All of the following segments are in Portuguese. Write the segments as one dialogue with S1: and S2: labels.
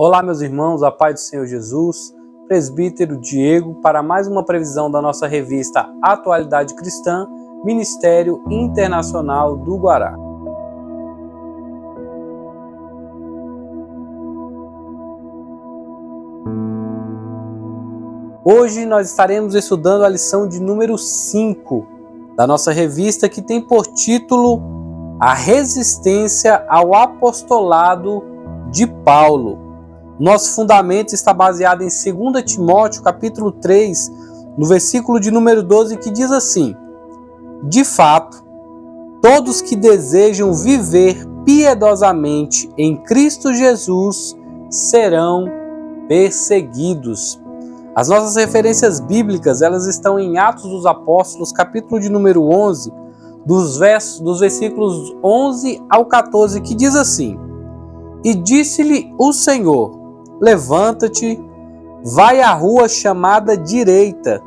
S1: Olá, meus irmãos, a paz do Senhor Jesus, presbítero Diego, para mais uma previsão da nossa revista Atualidade Cristã, Ministério Internacional do Guará. Hoje nós estaremos estudando a lição de número 5 da nossa revista, que tem por título A Resistência ao Apostolado de Paulo. Nosso fundamento está baseado em 2 Timóteo, capítulo 3, no versículo de número 12, que diz assim: De fato, todos que desejam viver piedosamente em Cristo Jesus serão perseguidos. As nossas referências bíblicas, elas estão em Atos dos Apóstolos, capítulo de número 11, dos versículos 11 ao 14, que diz assim: E disse-lhe o Senhor: Levanta-te, vai à rua chamada Direita,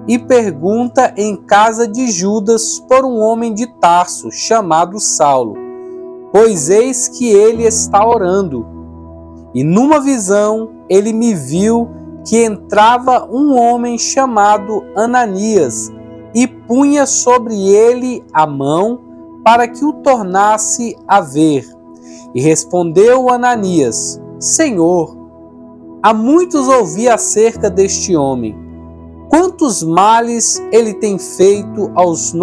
S1: e pergunta em casa de Judas por um homem de Tarso, chamado Saulo, pois eis que ele está orando. E numa visão ele me viu que entrava um homem chamado Ananias, e punha sobre ele a mão para que o tornasse a ver. E respondeu Ananias: Senhor, há muitos ouvi acerca deste homem. Quantos males ele tem feito aos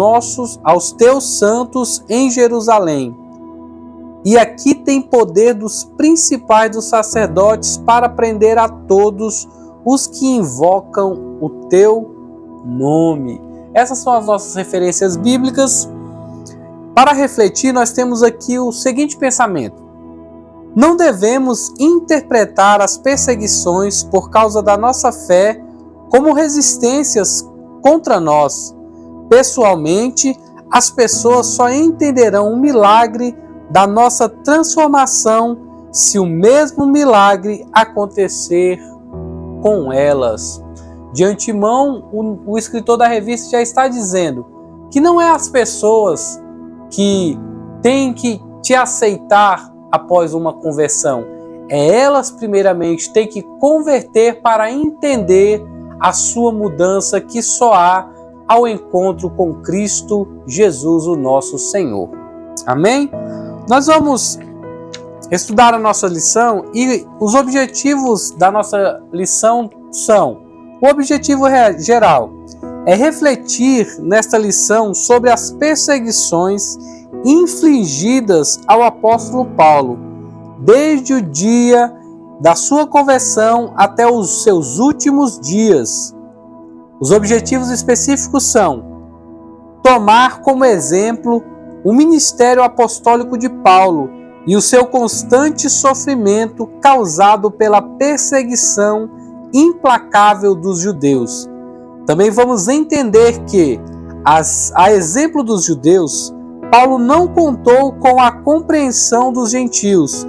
S1: teus santos em Jerusalém. E aqui tem poder dos principais dos sacerdotes para prender a todos os que invocam o teu nome. Essas são as nossas referências bíblicas. Para refletir, nós temos aqui o seguinte pensamento: não devemos interpretar as perseguições por causa da nossa fé como resistências contra nós. Pessoalmente, as pessoas só entenderão o milagre da nossa transformação se o mesmo milagre acontecer com elas. De antemão, o escritor da revista já está dizendo que não é as pessoas que têm que te aceitar após uma conversão. Elas primeiramente têm que converter para entender a sua mudança que só há ao encontro com Cristo Jesus, o nosso Senhor. Amém? Nós vamos estudar a nossa lição e os objetivos da nossa lição são: o objetivo geral é refletir nesta lição sobre as perseguições infligidas ao apóstolo Paulo, desde o dia da sua conversão até os seus últimos dias. Os objetivos específicos são: tomar como exemplo o ministério apostólico de Paulo e o seu constante sofrimento causado pela perseguição implacável dos judeus. Também vamos entender que, a exemplo dos judeus, Paulo não contou com a compreensão dos gentios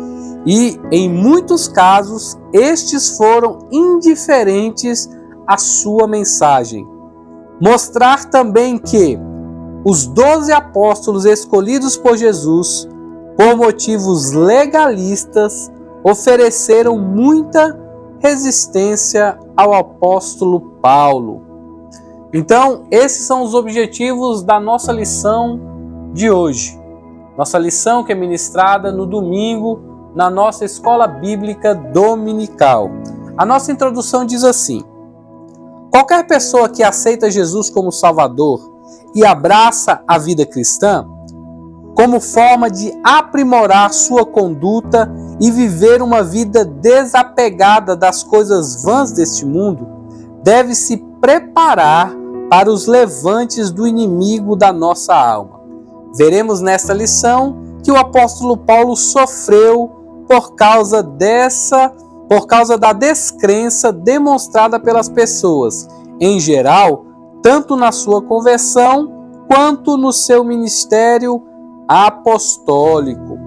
S1: e, em muitos casos, estes foram indiferentes à sua mensagem. Mostrar também que os 12 apóstolos escolhidos por Jesus, por motivos legalistas, ofereceram muita resistência ao apóstolo Paulo. Então, esses são os objetivos da nossa lição de hoje. Nossa lição que é ministrada no domingo na nossa escola bíblica dominical. A nossa introdução diz assim: qualquer pessoa que aceita Jesus como Salvador e abraça a vida cristã como forma de aprimorar sua conduta e viver uma vida desapegada das coisas vãs deste mundo, deve se preparar para os levantes do inimigo da nossa alma. Veremos nesta lição que o apóstolo Paulo sofreu por causa da descrença demonstrada pelas pessoas, em geral, tanto na sua conversão quanto no seu ministério apostólico.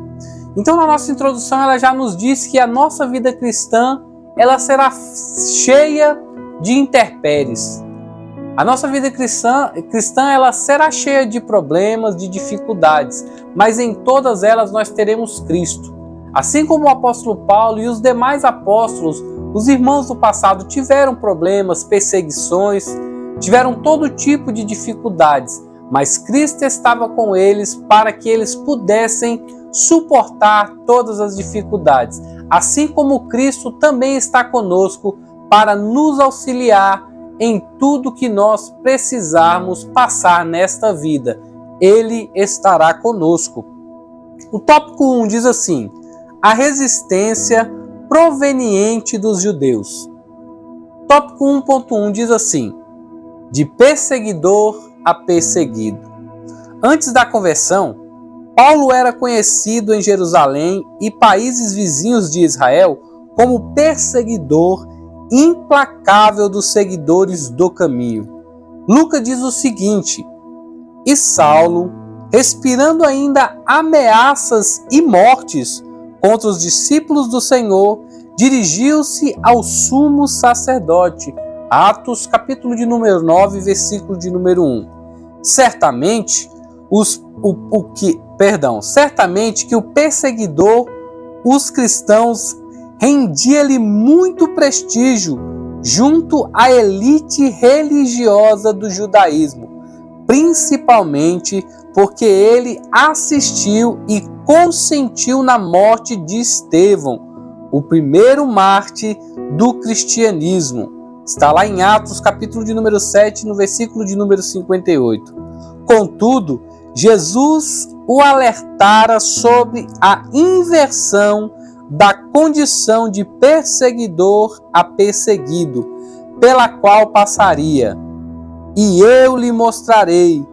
S1: Então, na nossa introdução, ela já nos diz que a nossa vida cristã, ela será cheia de intempéries. A nossa vida cristã ela será cheia de problemas, de dificuldades, mas em todas elas nós teremos Cristo. Assim como o apóstolo Paulo e os demais apóstolos, os irmãos do passado tiveram problemas, perseguições, tiveram todo tipo de dificuldades, mas Cristo estava com eles para que eles pudessem suportar todas as dificuldades. Assim como Cristo também está conosco para nos auxiliar em tudo que nós precisarmos passar nesta vida. Ele estará conosco. O tópico 1 diz assim: a resistência proveniente dos judeus. Tópico 1.1 diz assim: de perseguidor a perseguido. Antes da conversão, Paulo era conhecido em Jerusalém e países vizinhos de Israel como perseguidor implacável dos seguidores do caminho. Lucas diz o seguinte: e Saulo, respirando ainda ameaças e mortes contra os discípulos do Senhor, dirigiu-se ao sumo sacerdote. Atos, capítulo de número 9, versículo de número 1. Certamente que o perseguidor, os cristãos, rendia-lhe muito prestígio junto à elite religiosa do judaísmo, principalmente porque ele assistiu e consentiu na morte de Estevão, o primeiro mártir do cristianismo. Está lá em Atos, capítulo de número 7, no versículo de número 58. Contudo, Jesus o alertara sobre a inversão da condição de perseguidor a perseguido, pela qual passaria. E eu lhe mostrarei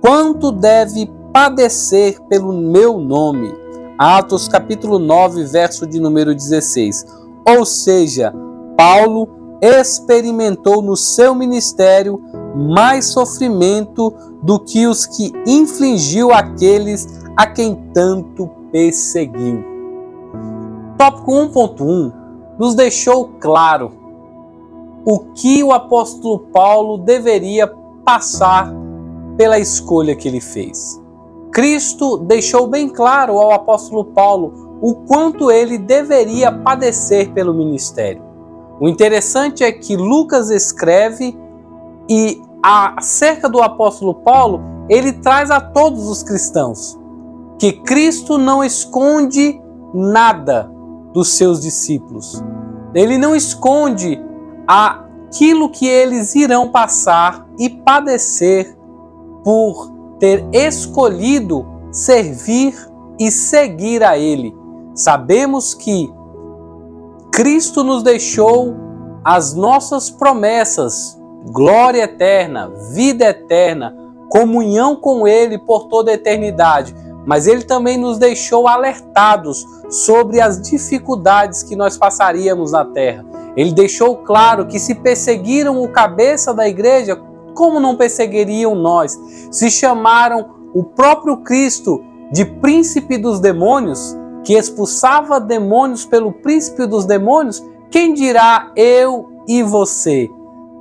S1: quanto deve padecer pelo meu nome. Atos capítulo 9, verso de número 16. Ou seja, Paulo experimentou no seu ministério mais sofrimento do que os que infligiu àqueles a quem tanto perseguiu. Tópico 1.1 nos deixou claro o que o apóstolo Paulo deveria passar pela escolha que ele fez. Cristo deixou bem claro ao apóstolo Paulo o quanto ele deveria padecer pelo ministério. O interessante é que Lucas escreve e acerca do apóstolo Paulo, ele traz a todos os cristãos que Cristo não esconde nada dos seus discípulos. Ele não esconde aquilo que eles irão passar e padecer por ter escolhido servir e seguir a Ele. Sabemos que Cristo nos deixou as nossas promessas, glória eterna, vida eterna, comunhão com Ele por toda a eternidade, mas Ele também nos deixou alertados sobre as dificuldades que nós passaríamos na terra. Ele deixou claro que se perseguiram o cabeça da igreja, como não perseguiriam nós? Se chamaram o próprio Cristo de príncipe dos demônios, que expulsava demônios pelo príncipe dos demônios, quem dirá eu e você?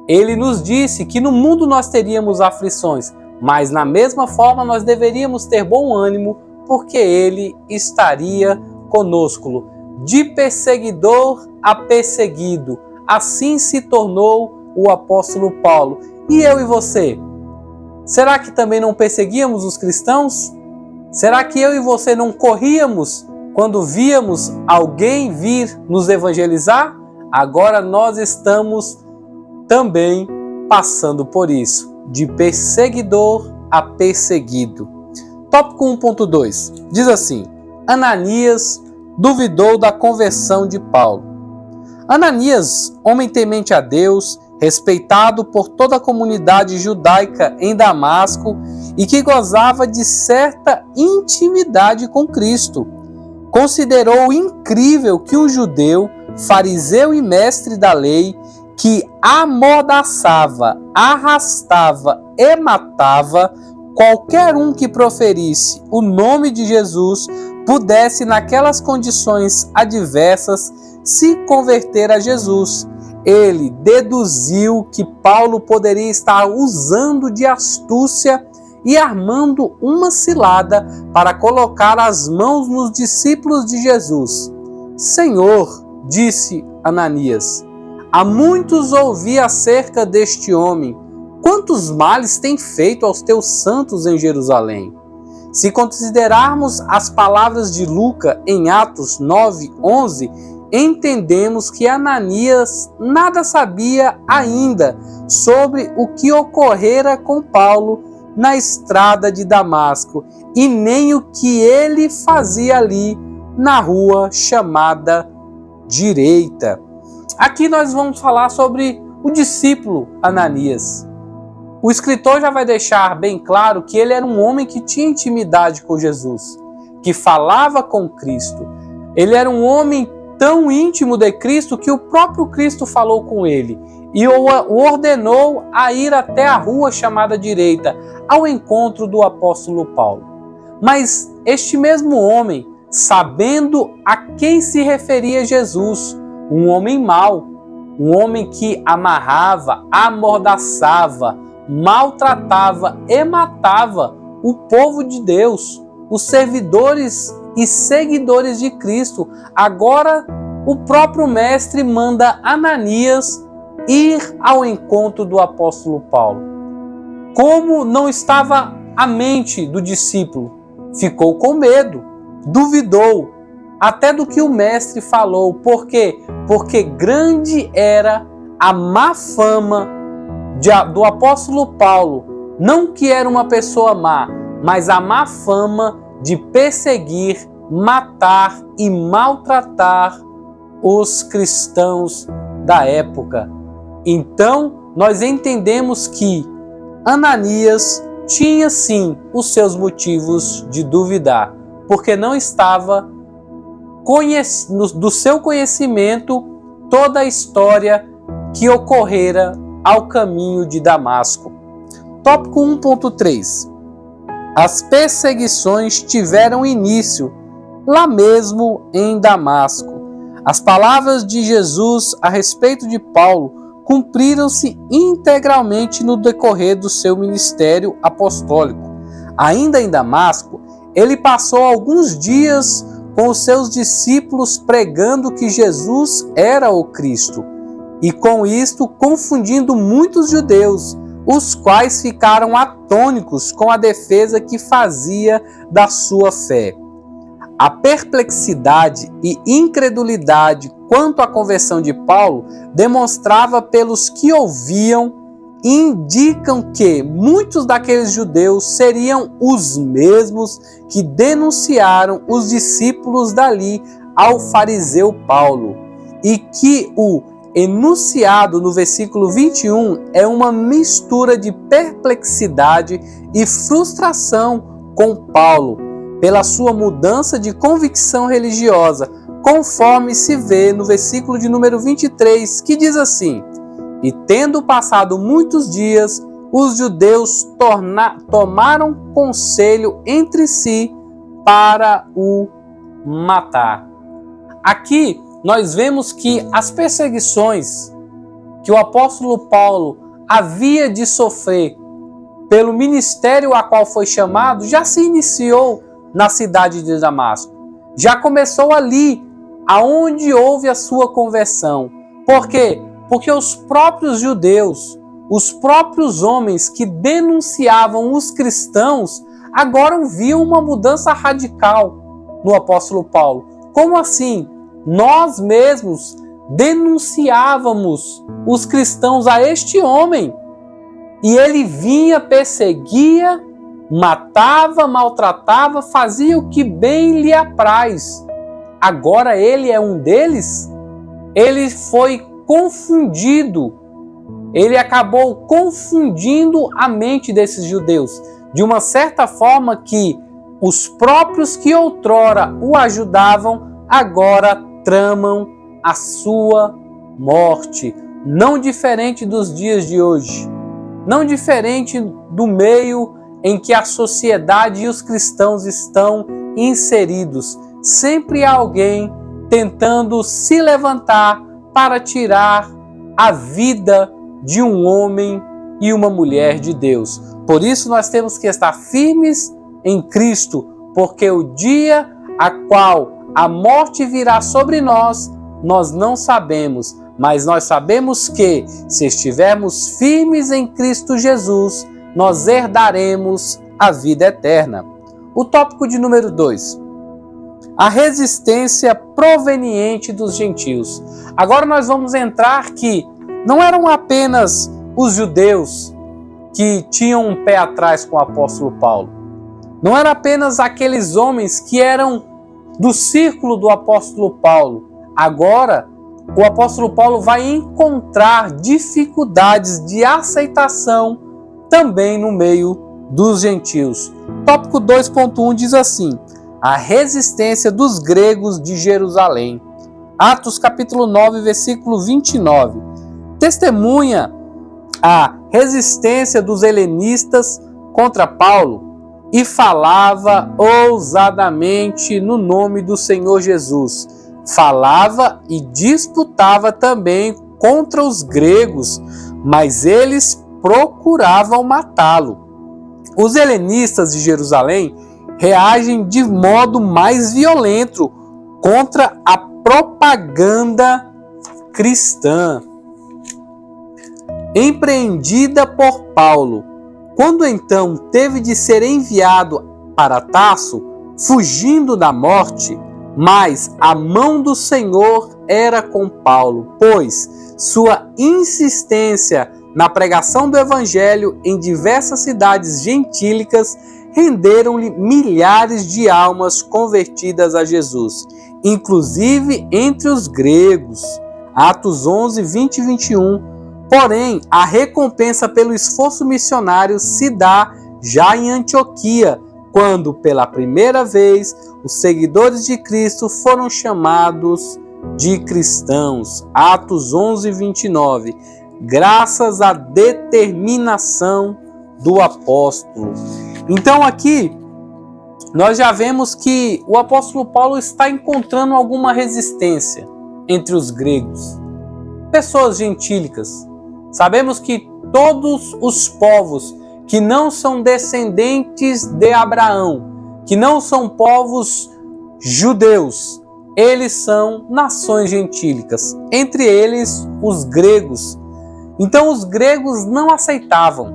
S1: Ele nos disse que no mundo nós teríamos aflições, mas na mesma forma nós deveríamos ter bom ânimo, porque Ele estaria conosco. De perseguidor a perseguido, assim se tornou o apóstolo Paulo. E eu e você? Será que também não perseguíamos os cristãos? Será que eu e você não corríamos quando víamos alguém vir nos evangelizar? Agora nós estamos também passando por isso, de perseguidor a perseguido. Tópico 1.2 diz assim: Ananias duvidou da conversão de Paulo. Ananias, homem temente a Deus, respeitado por toda a comunidade judaica em Damasco e que gozava de certa intimidade com Cristo, considerou incrível que um judeu, fariseu e mestre da lei, que amordaçava, arrastava e matava qualquer um que proferisse o nome de Jesus, pudesse, naquelas condições adversas, se converter a Jesus. Ele deduziu que Paulo poderia estar usando de astúcia e armando uma cilada para colocar as mãos nos discípulos de Jesus. Senhor, disse Ananias, há muitos ouvi acerca deste homem. Quantos males tem feito aos teus santos em Jerusalém? Se considerarmos as palavras de Lucas em Atos 9:11, entendemos que Ananias nada sabia ainda sobre o que ocorrera com Paulo na estrada de Damasco e nem o que ele fazia ali na rua chamada Direita. Aqui nós vamos falar sobre o discípulo Ananias. O escritor já vai deixar bem claro que ele era um homem que tinha intimidade com Jesus, que falava com Cristo. Ele era um homem tão íntimo de Cristo que o próprio Cristo falou com ele e o ordenou a ir até a rua chamada Direita, ao encontro do apóstolo Paulo. Mas este mesmo homem, sabendo a quem se referia Jesus, um homem mau, um homem que amarrava, amordaçava, maltratava e matava o povo de Deus, os servidores e seguidores de Cristo. Agora o próprio mestre manda Ananias ir ao encontro do apóstolo Paulo. Como não estava a mente do discípulo, ficou com medo, duvidou até do que o mestre falou. Por quê? Porque grande era a má fama do apóstolo Paulo, não que era uma pessoa má, mas a má fama de perseguir, matar e maltratar os cristãos da época. Então, nós entendemos que Ananias tinha sim os seus motivos de duvidar, porque não estava do seu conhecimento toda a história que ocorrera ao caminho de Damasco. Tópico 1.3. As perseguições tiveram início lá mesmo em Damasco. As palavras de Jesus a respeito de Paulo cumpriram-se integralmente no decorrer do seu ministério apostólico. Ainda em Damasco, ele passou alguns dias com os seus discípulos pregando que Jesus era o Cristo, e com isto confundindo muitos judeus, os quais ficaram atônicos com a defesa que fazia da sua fé. A perplexidade e incredulidade quanto à conversão de Paulo demonstrava pelos que ouviam, indicam que muitos daqueles judeus seriam os mesmos que denunciaram os discípulos dali ao fariseu Paulo, e que o enunciado no versículo 21 é uma mistura de perplexidade e frustração com Paulo pela sua mudança de convicção religiosa, conforme se vê no versículo de número 23, que diz assim: e tendo passado muitos dias, os judeus tomaram conselho entre si para o matar. Aqui nós vemos que as perseguições que o apóstolo Paulo havia de sofrer pelo ministério a qual foi chamado já se iniciou na cidade de Damasco. Já começou ali, aonde houve a sua conversão. Por quê? Porque os próprios judeus, os próprios homens que denunciavam os cristãos, agora viam uma mudança radical no apóstolo Paulo. Como assim? Nós mesmos denunciávamos os cristãos a este homem, e ele vinha, perseguia, matava, maltratava, fazia o que bem lhe apraz. Agora ele é um deles? Ele foi confundido. Ele acabou confundindo a mente desses judeus, de uma certa forma que os próprios que outrora o ajudavam, agora tramam a sua morte. Não diferente dos dias de hoje, não diferente do meio em que a sociedade e os cristãos estão inseridos. Sempre há alguém tentando se levantar para tirar a vida de um homem e uma mulher de Deus. Por isso nós temos que estar firmes em Cristo, porque o dia a qual a morte virá sobre nós, nós não sabemos, mas nós sabemos que, se estivermos firmes em Cristo Jesus, nós herdaremos a vida eterna. O tópico de número 2. A resistência proveniente dos gentios. Agora nós vamos entrar que não eram apenas os judeus que tinham um pé atrás com o apóstolo Paulo. Não eram apenas aqueles homens que eram do círculo do apóstolo Paulo. Agora, o apóstolo Paulo vai encontrar dificuldades de aceitação também no meio dos gentios. Tópico 2.1 diz assim: a resistência dos gregos de Jerusalém. Atos capítulo 9, versículo 29. Testemunha a resistência dos helenistas contra Paulo e falava ousadamente no nome do Senhor Jesus. Falava e disputava também contra os gregos, mas eles procuravam matá-lo. Os helenistas de Jerusalém reagem de modo mais violento contra a propaganda cristã empreendida por Paulo. Quando então teve de ser enviado para Tarso, fugindo da morte, mas a mão do Senhor era com Paulo, pois sua insistência na pregação do evangelho em diversas cidades gentílicas renderam-lhe milhares de almas convertidas a Jesus, inclusive entre os gregos. Atos 11, 20 e 21. Porém, a recompensa pelo esforço missionário se dá já em Antioquia, quando, pela primeira vez, os seguidores de Cristo foram chamados de cristãos. Atos 11, 29. Graças à determinação do apóstolo. Então aqui, nós já vemos que o apóstolo Paulo está encontrando alguma resistência entre os gregos, pessoas gentílicas. Sabemos que todos os povos que não são descendentes de Abraão, que não são povos judeus, eles são nações gentílicas, entre eles os gregos. Então os gregos não aceitavam,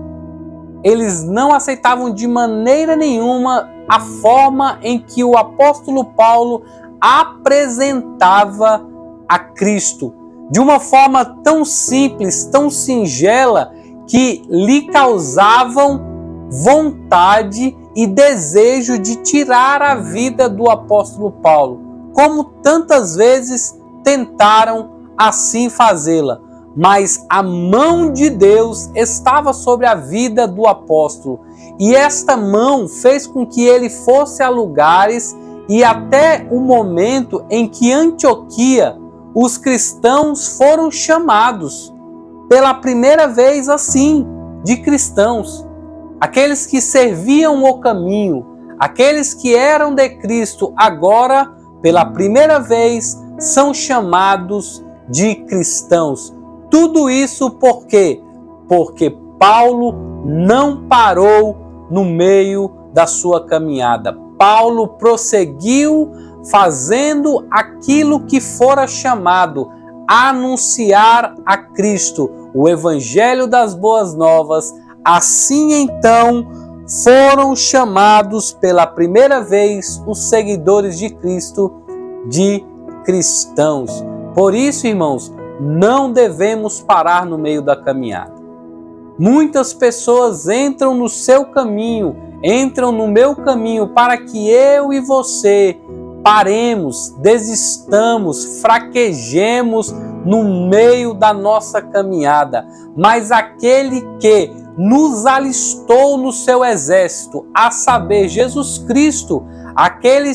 S1: eles não aceitavam de maneira nenhuma a forma em que o apóstolo Paulo apresentava a Cristo, de uma forma tão simples, tão singela, que lhe causavam vontade e desejo de tirar a vida do apóstolo Paulo, como tantas vezes tentaram assim fazê-la. Mas a mão de Deus estava sobre a vida do apóstolo, e esta mão fez com que ele fosse a lugares e até o momento em que Antioquia, os cristãos foram chamados pela primeira vez assim, de cristãos. Aqueles que serviam o caminho, aqueles que eram de Cristo, agora, pela primeira vez, são chamados de cristãos. Tudo isso por quê? Porque Paulo não parou no meio da sua caminhada. Paulo prosseguiu fazendo aquilo que fora chamado, anunciar a Cristo, o Evangelho das Boas Novas. Assim então foram chamados pela primeira vez os seguidores de Cristo de cristãos. Por isso, irmãos, não devemos parar no meio da caminhada. Muitas pessoas entram no seu caminho, entram no meu caminho para que eu e você paremos, desistamos, fraquejemos no meio da nossa caminhada. Mas aquele que nos alistou no seu exército, a saber, Jesus Cristo, aquele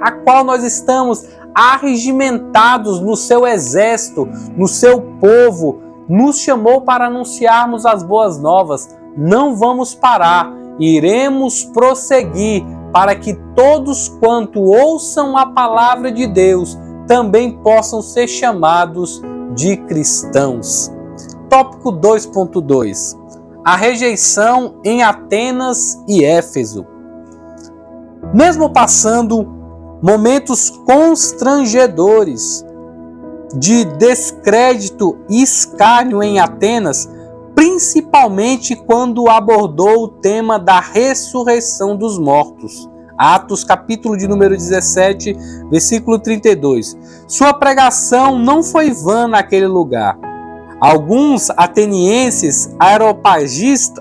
S1: a qual nós estamos arregimentados no seu exército, no seu povo, nos chamou para anunciarmos as boas novas. Não vamos parar, iremos prosseguir para que todos quanto ouçam a palavra de Deus também possam ser chamados de cristãos. Tópico 2.2. A rejeição em Atenas e Éfeso. Mesmo passando momentos constrangedores de descrédito e escárnio em Atenas, principalmente quando abordou o tema da ressurreição dos mortos. Atos, capítulo de número 17, versículo 32. Sua pregação não foi vã naquele lugar. Alguns atenienses aeropagitas,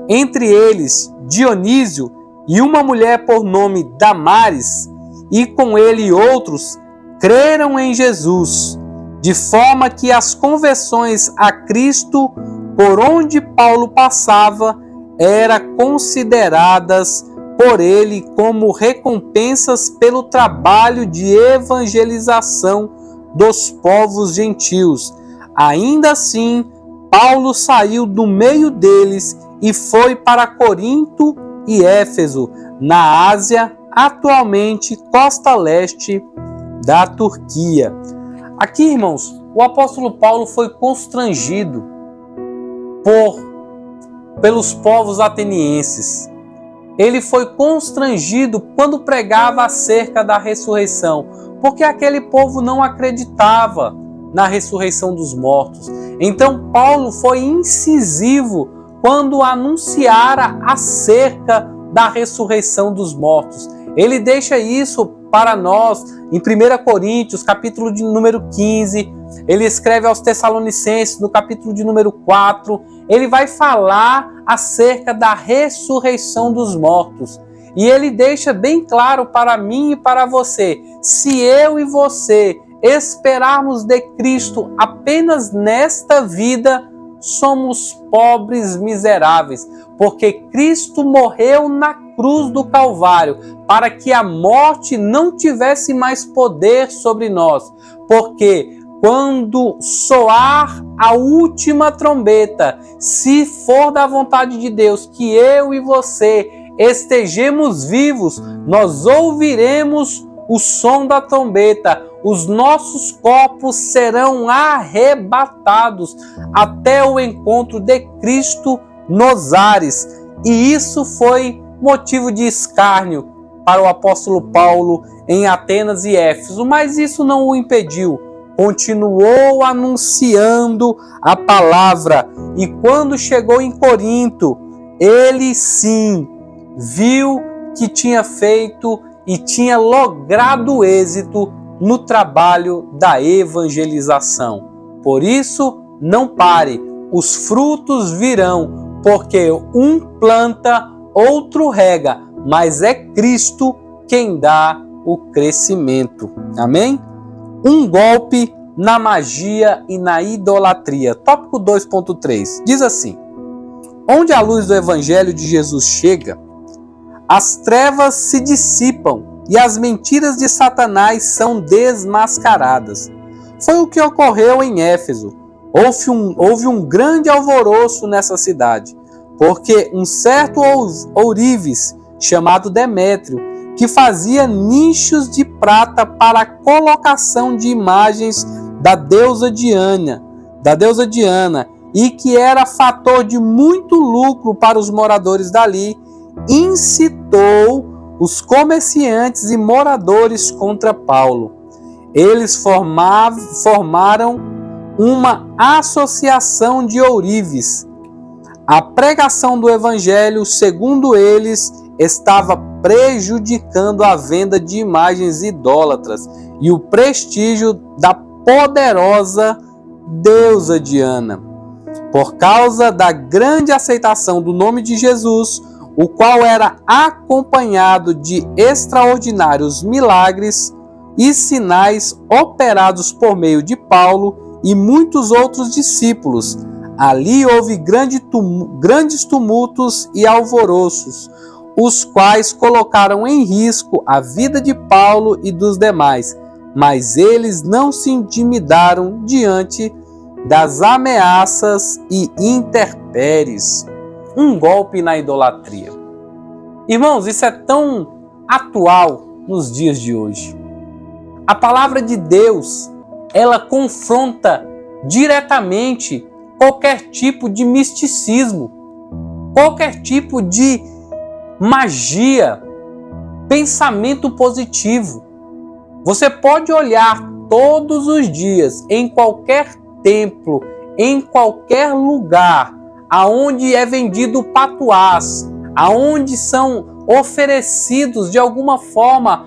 S1: entre eles Dionísio e uma mulher por nome Damares, e com ele outros, creram em Jesus, de forma que as conversões a Cristo por onde Paulo passava eram consideradas por ele como recompensas pelo trabalho de evangelização dos povos gentios. Ainda assim, Paulo saiu do meio deles e foi para Corinto e Éfeso, na Ásia, atualmente costa leste da Turquia. Aqui, irmãos, o apóstolo Paulo foi constrangido pelos povos atenienses. Ele foi constrangido quando pregava acerca da ressurreição, porque aquele povo não acreditava na ressurreição dos mortos. Então Paulo foi incisivo quando anunciara acerca da ressurreição dos mortos. Ele deixa isso para nós em 1 Coríntios, capítulo de número 15. Ele escreve aos Tessalonicenses, no capítulo de número 4. Ele vai falar acerca da ressurreição dos mortos. E ele deixa bem claro para mim e para você: se eu e você esperarmos de Cristo apenas nesta vida, somos pobres miseráveis, porque Cristo morreu na cruz do Calvário para que a morte não tivesse mais poder sobre nós, porque quando soar a última trombeta, se for da vontade de Deus que eu e você estejamos vivos, nós ouviremos o som da trombeta, os nossos corpos serão arrebatados até o encontro de Cristo nos ares. E isso foi motivo de escárnio para o apóstolo Paulo em Atenas e Éfeso, mas isso não o impediu. Continuou anunciando a palavra, e quando chegou em Corinto, ele sim viu que tinha feito e tinha logrado êxito no trabalho da evangelização. Por isso, não pare, os frutos virão, porque um planta, outro rega, mas é Cristo quem dá o crescimento. Amém? Um golpe na magia e na idolatria. Tópico 2.3 diz assim: onde a luz do Evangelho de Jesus chega, as trevas se dissipam e as mentiras de Satanás são desmascaradas. Foi o que ocorreu em Éfeso. Houve um grande alvoroço nessa cidade, porque um certo ourives, chamado Demétrio, que fazia nichos de prata para a colocação de imagens da deusa Diana, e que era fator de muito lucro para os moradores dali, incitou os comerciantes e moradores contra Paulo. Eles formaram uma associação de ourives. A pregação do evangelho, segundo eles, estava prejudicando a venda de imagens idólatras e o prestígio da poderosa deusa Diana. Por causa da grande aceitação do nome de Jesus, o qual era acompanhado de extraordinários milagres e sinais operados por meio de Paulo e muitos outros discípulos, ali houve grandes tumultos e alvoroços, os quais colocaram em risco a vida de Paulo e dos demais, mas eles não se intimidaram diante das ameaças e intempéries. Um golpe na idolatria. Irmãos, isso é tão atual nos dias de hoje. A palavra de Deus, ela confronta diretamente qualquer tipo de misticismo, qualquer tipo de magia, pensamento positivo. Você pode olhar todos os dias, em qualquer templo, em qualquer lugar, aonde é vendido patuás, aonde são oferecidos de alguma forma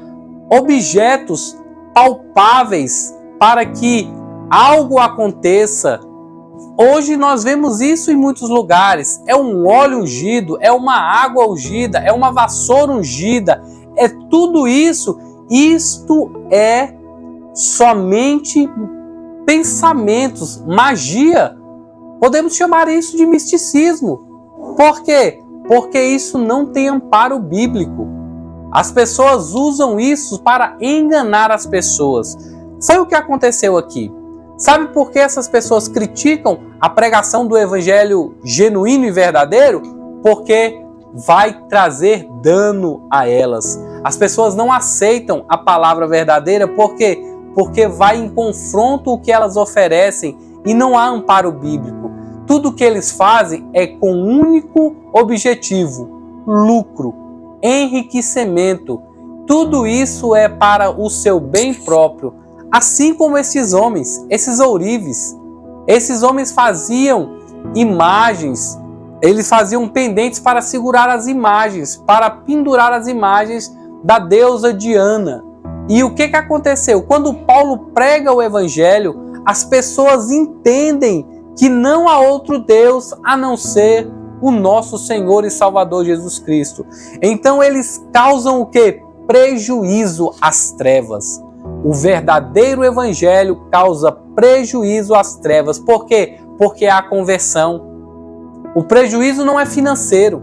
S1: objetos palpáveis para que algo aconteça. Hoje nós vemos isso em muitos lugares. É um óleo ungido, é uma água ungida, é uma vassoura ungida, é tudo isso. Isto é somente pensamentos, magia. Podemos chamar isso de misticismo. Por quê? Porque isso não tem amparo bíblico. As pessoas usam isso para enganar as pessoas. Foi o que aconteceu aqui. Sabe por que essas pessoas criticam a pregação do evangelho genuíno e verdadeiro? Porque vai trazer dano a elas. As pessoas não aceitam a palavra verdadeira porque vai em confronto o que elas oferecem e não há amparo bíblico. Tudo que eles fazem é com um único objetivo: lucro, enriquecimento. Tudo isso é para o seu bem próprio. Assim como esses homens, esses ourives. Esses homens faziam imagens, eles faziam pendentes para segurar as imagens, para pendurar as imagens da deusa Diana. E o que aconteceu? Quando Paulo prega o evangelho, as pessoas entendem que não há outro Deus a não ser o nosso Senhor e Salvador Jesus Cristo. Então eles causam o quê? Prejuízo às trevas. O verdadeiro evangelho causa prejuízo às trevas. Por quê? Porque há conversão. O prejuízo não é financeiro.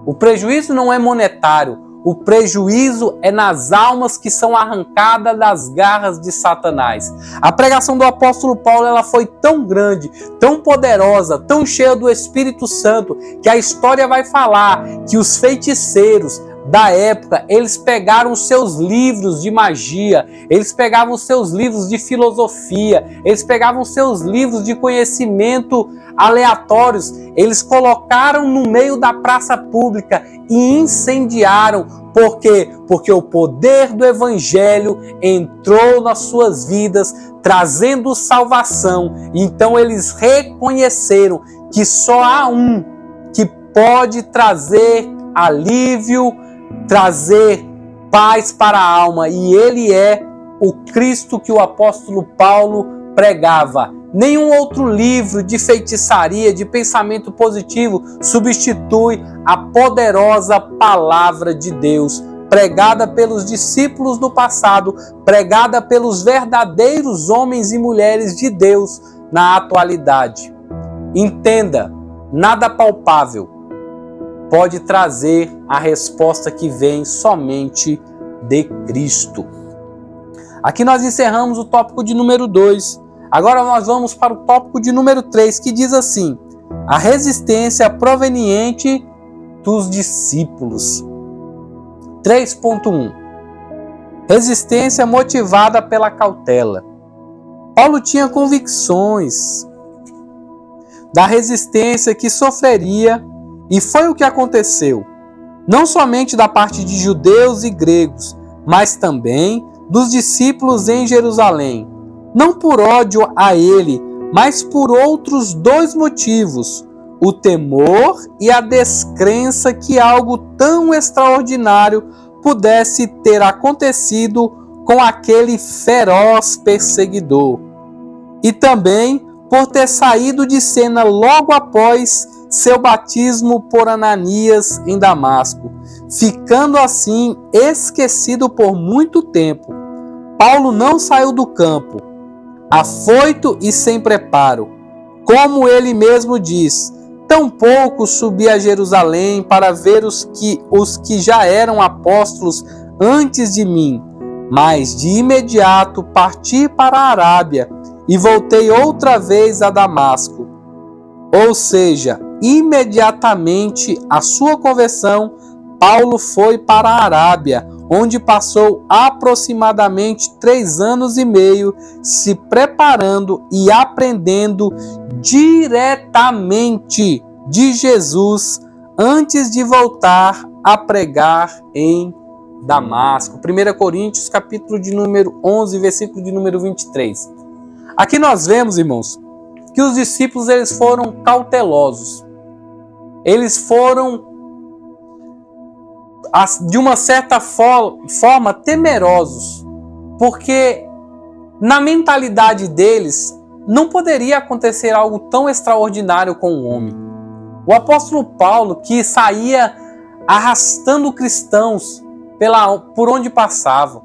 S1: O prejuízo não é monetário. O prejuízo é nas almas que são arrancadas das garras de Satanás. A pregação do apóstolo Paulo ela foi tão grande, tão poderosa, tão cheia do Espírito Santo, que a história vai falar que os feiticeiros da época, eles pegaram os seus livros de magia, eles pegavam os seus livros de filosofia, eles pegavam os seus livros de conhecimento aleatórios, eles colocaram no meio da praça pública e incendiaram. Por quê? Porque o poder do evangelho entrou nas suas vidas, trazendo salvação. Então eles reconheceram que só há um que pode trazer alívio, trazer paz para a alma, e ele é o Cristo que o apóstolo Paulo pregava. Nenhum outro livro de feitiçaria, de pensamento positivo substitui a poderosa palavra de Deus, pregada pelos discípulos do passado, pregada pelos verdadeiros homens e mulheres de Deus na atualidade. Entenda, nada palpável pode trazer a resposta que vem somente de Cristo. Aqui nós encerramos o tópico de número 2. Agora nós vamos para o tópico de número 3, que diz assim: a resistência proveniente dos discípulos. 3.1. Resistência motivada pela cautela. Paulo tinha convicções da resistência que sofreria. E foi o que aconteceu, não somente da parte de judeus e gregos, mas também dos discípulos em Jerusalém. Não por ódio a ele, mas por outros dois motivos: o temor e a descrença que algo tão extraordinário pudesse ter acontecido com aquele feroz perseguidor. E também por ter saído de cena logo após seu batismo por Ananias em Damasco, ficando assim esquecido por muito tempo. Paulo não saiu do campo, afoito e sem preparo. Como ele mesmo diz: tampouco subi a Jerusalém para ver os que já eram apóstolos antes de mim, mas de imediato parti para a Arábia e voltei outra vez a Damasco. Ou seja, imediatamente à sua conversão, Paulo foi para a Arábia, onde passou aproximadamente 3 anos e meio se preparando e aprendendo diretamente de Jesus antes de voltar a pregar em Damasco. 1 Coríntios, capítulo de número 11, versículo de número 23. Aqui nós vemos, irmãos, que os discípulos eles foram cautelosos. Eles foram, de uma certa forma, temerosos, porque na mentalidade deles não poderia acontecer algo tão extraordinário com o homem. O apóstolo Paulo, que saía arrastando cristãos por onde passava.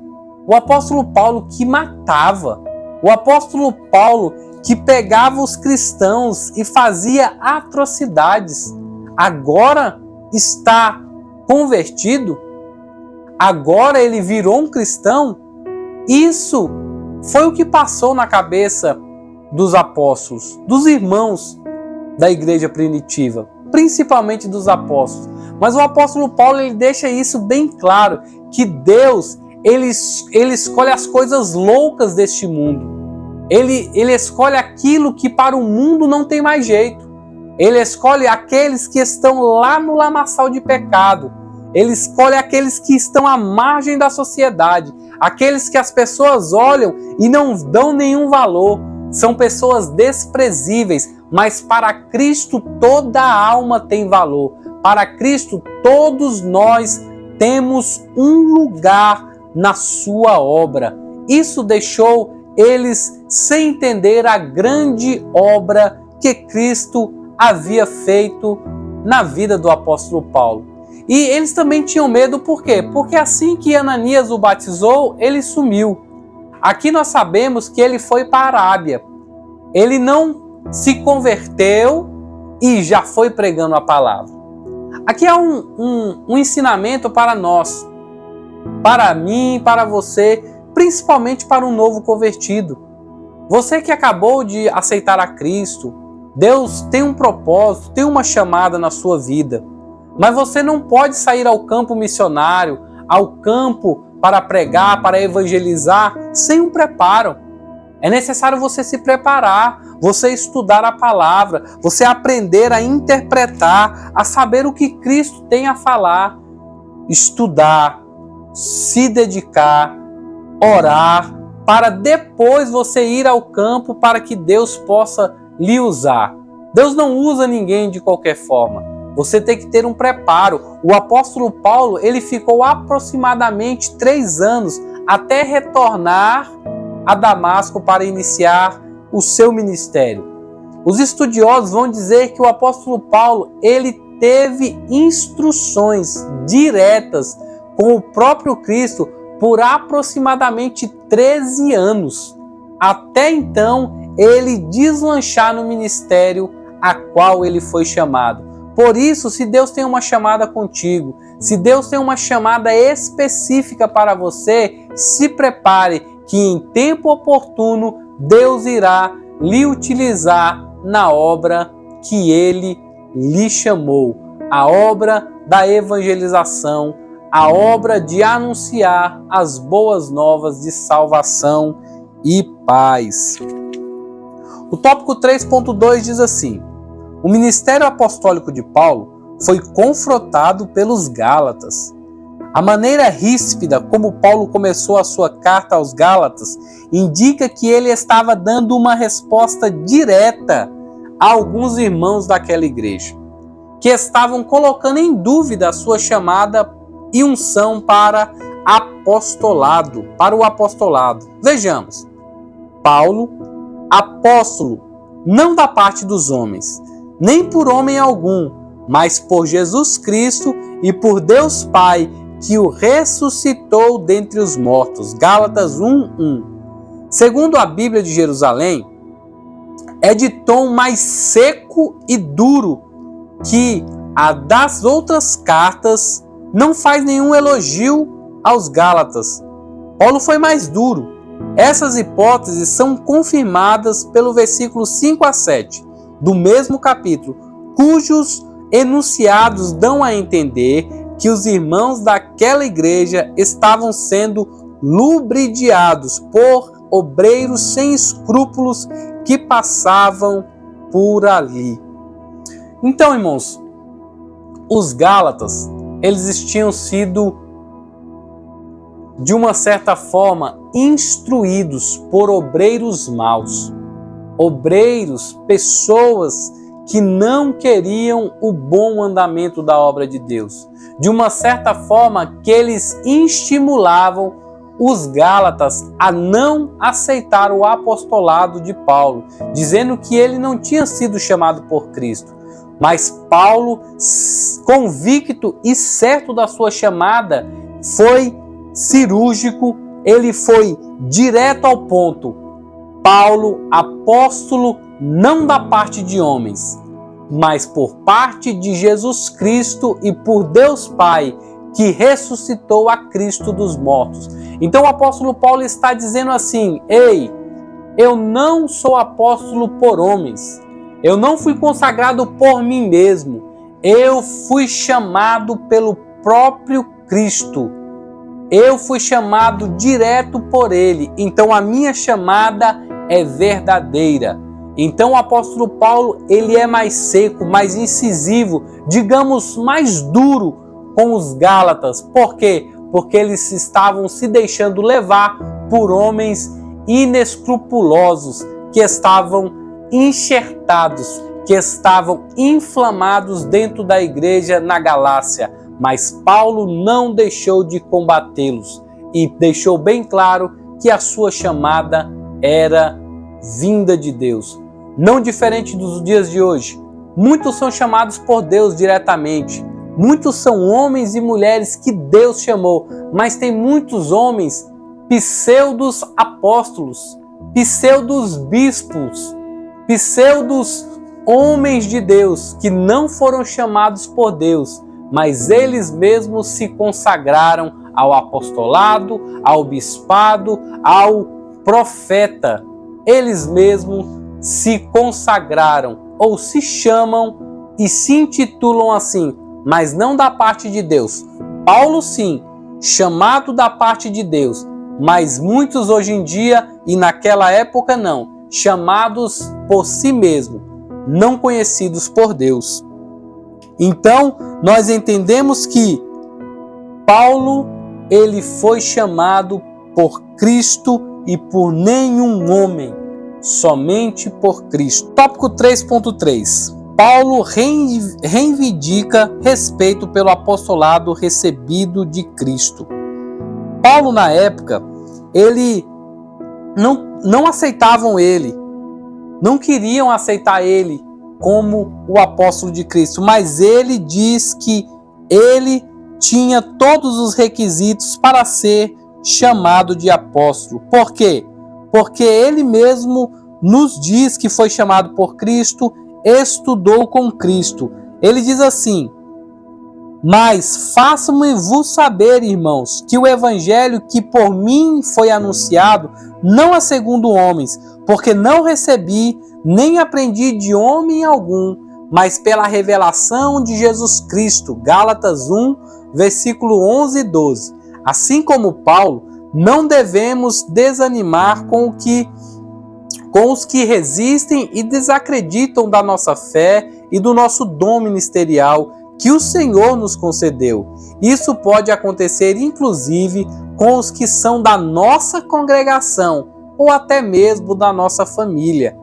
S1: O apóstolo Paulo que matava. O apóstolo Paulo que pegava os cristãos e fazia atrocidades. Agora está convertido? Agora ele virou um cristão? Isso foi o que passou na cabeça dos apóstolos, dos irmãos da igreja primitiva, principalmente dos apóstolos. Mas o apóstolo Paulo ele deixa isso bem claro, que Deus ele escolhe as coisas loucas deste mundo. Ele escolhe aquilo que para o mundo não tem mais jeito. Ele escolhe aqueles que estão lá no lamaçal de pecado. Ele escolhe aqueles que estão à margem da sociedade, aqueles que as pessoas olham e não dão nenhum valor. São pessoas desprezíveis, mas para Cristo toda a alma tem valor. Para Cristo todos nós temos um lugar na sua obra. Isso deixou eles sem entender a grande obra que Cristo havia feito na vida do apóstolo Paulo. E eles também tinham medo, por quê? Porque assim que Ananias o batizou, ele sumiu. Aqui nós sabemos que ele foi para a Arábia. Ele não se converteu e já foi pregando a palavra. Aqui há um ensinamento para nós, para mim, para você, principalmente para um novo convertido. Você que acabou de aceitar a Cristo, Deus tem um propósito, tem uma chamada na sua vida. Mas você não pode sair ao campo missionário, ao campo para pregar, para evangelizar, sem um preparo. É necessário você se preparar, você estudar a palavra, você aprender a interpretar, a saber o que Cristo tem a falar. Estudar, se dedicar, orar, para depois você ir ao campo para que Deus possa lhe usar. Deus não usa ninguém de qualquer forma. Você tem que ter um preparo. O apóstolo Paulo, ele ficou aproximadamente 3 anos até retornar a Damasco para iniciar o seu ministério. Os estudiosos vão dizer que o apóstolo Paulo, ele teve instruções diretas com o próprio Cristo por aproximadamente 13 anos, até então ele deslanchar no ministério a qual ele foi chamado. Por isso, se Deus tem uma chamada contigo, se Deus tem uma chamada específica para você, se prepare que em tempo oportuno Deus irá lhe utilizar na obra que Ele lhe chamou, a obra da evangelização, a obra de anunciar as boas novas de salvação e paz. O tópico 3.2 diz assim: o ministério apostólico de Paulo foi confrontado pelos Gálatas. A maneira ríspida como Paulo começou a sua carta aos Gálatas indica que ele estava dando uma resposta direta a alguns irmãos daquela igreja, que estavam colocando em dúvida a sua chamada e unção para o apostolado. Vejamos, Paulo, apóstolo, não da parte dos homens, nem por homem algum, mas por Jesus Cristo e por Deus Pai, que o ressuscitou dentre os mortos. Gálatas 1:1. Segundo a Bíblia de Jerusalém, é de tom mais seco e duro que a das outras cartas, não faz nenhum elogio aos Gálatas. Paulo foi mais duro. Essas hipóteses são confirmadas pelo versículo 5 a 7 do mesmo capítulo, cujos enunciados dão a entender que os irmãos daquela igreja estavam sendo ludibriados por obreiros sem escrúpulos que passavam por ali. Então, irmãos, os Gálatas, eles tinham sido, de uma certa forma, instruídos por obreiros maus. Obreiros, pessoas que não queriam o bom andamento da obra de Deus. De uma certa forma, que eles estimulavam os Gálatas a não aceitar o apostolado de Paulo, dizendo que ele não tinha sido chamado por Cristo. Mas Paulo, convicto e certo da sua chamada, foi cirúrgico, ele foi direto ao ponto. Paulo, apóstolo, não da parte de homens, mas por parte de Jesus Cristo e por Deus Pai, que ressuscitou a Cristo dos mortos. Então o apóstolo Paulo está dizendo assim: ei, eu não sou apóstolo por homens, eu não fui consagrado por mim mesmo, eu fui chamado pelo próprio Cristo, eu fui chamado direto por Ele, então a minha chamada é verdadeira. Então o apóstolo Paulo, ele é mais seco, mais incisivo, digamos mais duro com os Gálatas. Por quê? Porque eles estavam se deixando levar por homens inescrupulosos, que estavam enxertados, que estavam inflamados dentro da igreja na Galácia. Mas Paulo não deixou de combatê-los e deixou bem claro que a sua chamada era vinda de Deus. Não diferente dos dias de hoje. Muitos são chamados por Deus diretamente. Muitos são homens e mulheres que Deus chamou. Mas tem muitos homens, pseudos apóstolos, pseudos bispos, pseudos homens de Deus, que não foram chamados por Deus, mas eles mesmos se consagraram ao apostolado, ao bispado, ao profeta. Eles mesmos se consagraram ou se chamam e se intitulam assim, mas não da parte de Deus. Paulo sim, chamado da parte de Deus, mas muitos hoje em dia e naquela época não, chamados por si mesmo, não conhecidos por Deus. Então, nós entendemos que Paulo, ele foi chamado por Cristo e por nenhum homem, somente por Cristo. Tópico 3.3. Paulo reivindica respeito pelo apostolado recebido de Cristo. Paulo, na época, ele não aceitavam ele, não queriam aceitar ele como o apóstolo de Cristo, mas ele diz que ele tinha todos os requisitos para ser chamado de apóstolo. Por quê? Porque ele mesmo nos diz que foi chamado por Cristo, estudou com Cristo. Ele diz assim: mas façam-me-vos saber, irmãos, que o evangelho que por mim foi anunciado não é segundo homens, porque não recebi nem aprendi de homem algum, mas pela revelação de Jesus Cristo. Gálatas 1, versículo 11 e 12. Assim como Paulo, não devemos desanimar com os que resistem e desacreditam da nossa fé e do nosso dom ministerial que o Senhor nos concedeu. Isso pode acontecer inclusive com os que são da nossa congregação ou até mesmo da nossa família.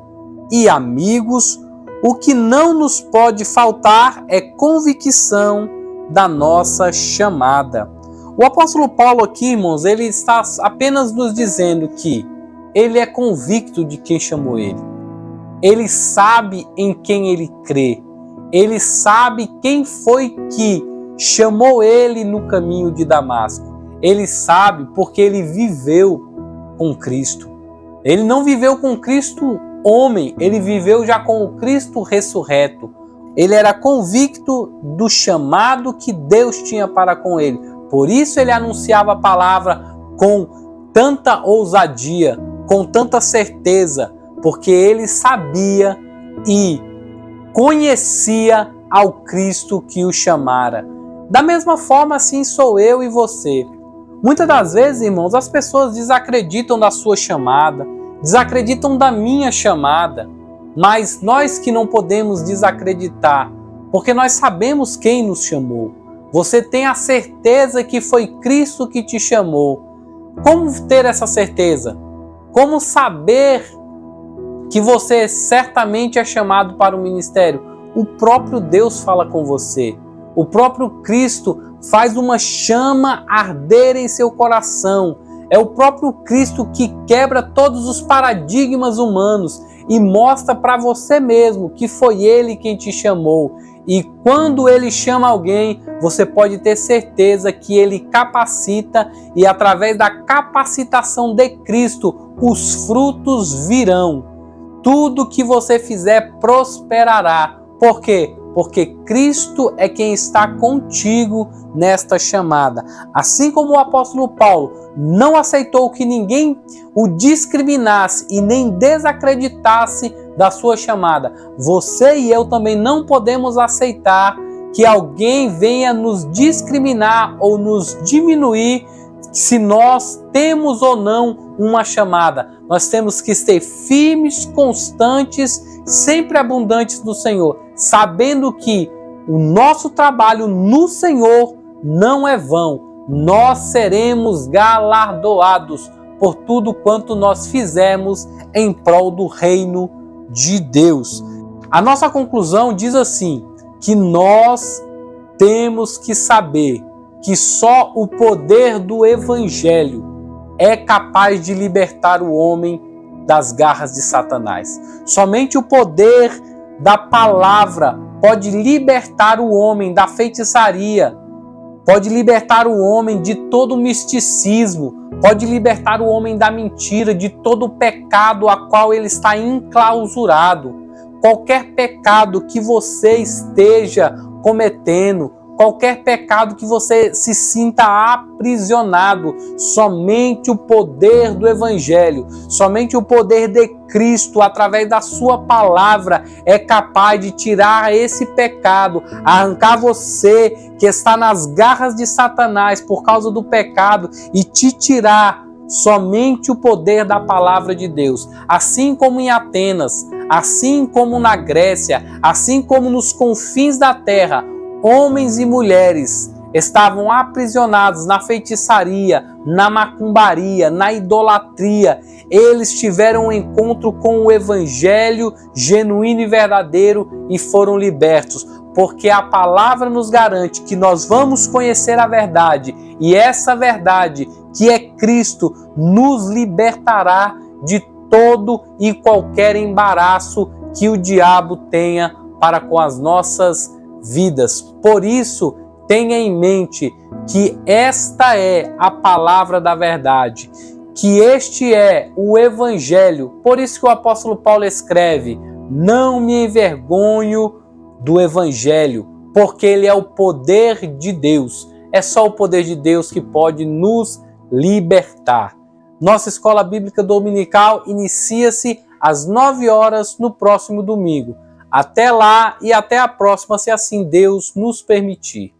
S1: E amigos, o que não nos pode faltar é convicção da nossa chamada. O apóstolo Paulo aqui, irmãos, ele está apenas nos dizendo que ele é convicto de quem chamou ele. Ele sabe em quem ele crê. Ele sabe quem foi que chamou ele no caminho de Damasco. Ele sabe porque ele viveu com Cristo. Ele não viveu com Cristo homem, ele viveu já com o Cristo ressurreto. Ele era convicto do chamado que Deus tinha para com ele. Por isso ele anunciava a palavra com tanta ousadia, com tanta certeza, porque ele sabia e conhecia ao Cristo que o chamara. Da mesma forma, assim sou eu e você. Muitas das vezes, irmãos, as pessoas desacreditam da sua chamada, desacreditam da minha chamada, mas nós que não podemos desacreditar, porque nós sabemos quem nos chamou. Você tem a certeza que foi Cristo que te chamou. Como ter essa certeza? Como saber que você certamente é chamado para o ministério? O próprio Deus fala com você. O próprio Cristo faz uma chama arder em seu coração. É o próprio Cristo que quebra todos os paradigmas humanos e mostra para você mesmo que foi Ele quem te chamou. E quando Ele chama alguém, você pode ter certeza que Ele capacita e através da capacitação de Cristo, os frutos virão. Tudo que você fizer prosperará. Por quê? Porque Cristo é quem está contigo nesta chamada. Assim como o apóstolo Paulo não aceitou que ninguém o discriminasse e nem desacreditasse da sua chamada, você e eu também não podemos aceitar que alguém venha nos discriminar ou nos diminuir se nós temos ou não uma chamada. Nós temos que ser firmes, constantes, sempre abundantes no Senhor, sabendo que o nosso trabalho no Senhor não é vão. Nós seremos galardoados por tudo quanto nós fizemos em prol do reino de Deus. A nossa conclusão diz assim, que nós temos que saber que só o poder do Evangelho é capaz de libertar o homem das garras de Satanás. Somente o poder da palavra pode libertar o homem da feitiçaria, pode libertar o homem de todo o misticismo, pode libertar o homem da mentira, de todo o pecado a qual ele está enclausurado. Qualquer pecado que você esteja cometendo, qualquer pecado que você se sinta aprisionado, somente o poder do Evangelho, somente o poder de Cristo, através da sua palavra, é capaz de tirar esse pecado, arrancar você que está nas garras de Satanás por causa do pecado e te tirar. Somente o poder da palavra de Deus. Assim como em Atenas, assim como na Grécia, assim como nos confins da terra, homens e mulheres estavam aprisionados na feitiçaria, na macumbaria, na idolatria. Eles tiveram um encontro com o Evangelho genuíno e verdadeiro e foram libertos. Porque a palavra nos garante que nós vamos conhecer a verdade e essa verdade, que é Cristo, nos libertará de todo e qualquer embaraço que o diabo tenha para com as nossas vidas. Por isso, tenha em mente que esta é a palavra da verdade, que este é o Evangelho. Por isso que o apóstolo Paulo escreve: não me envergonho do Evangelho, porque ele é o poder de Deus. É só o poder de Deus que pode nos libertar. Nossa Escola Bíblica Dominical inicia-se às 9 horas no próximo domingo. Até lá e até a próxima, se assim Deus nos permitir.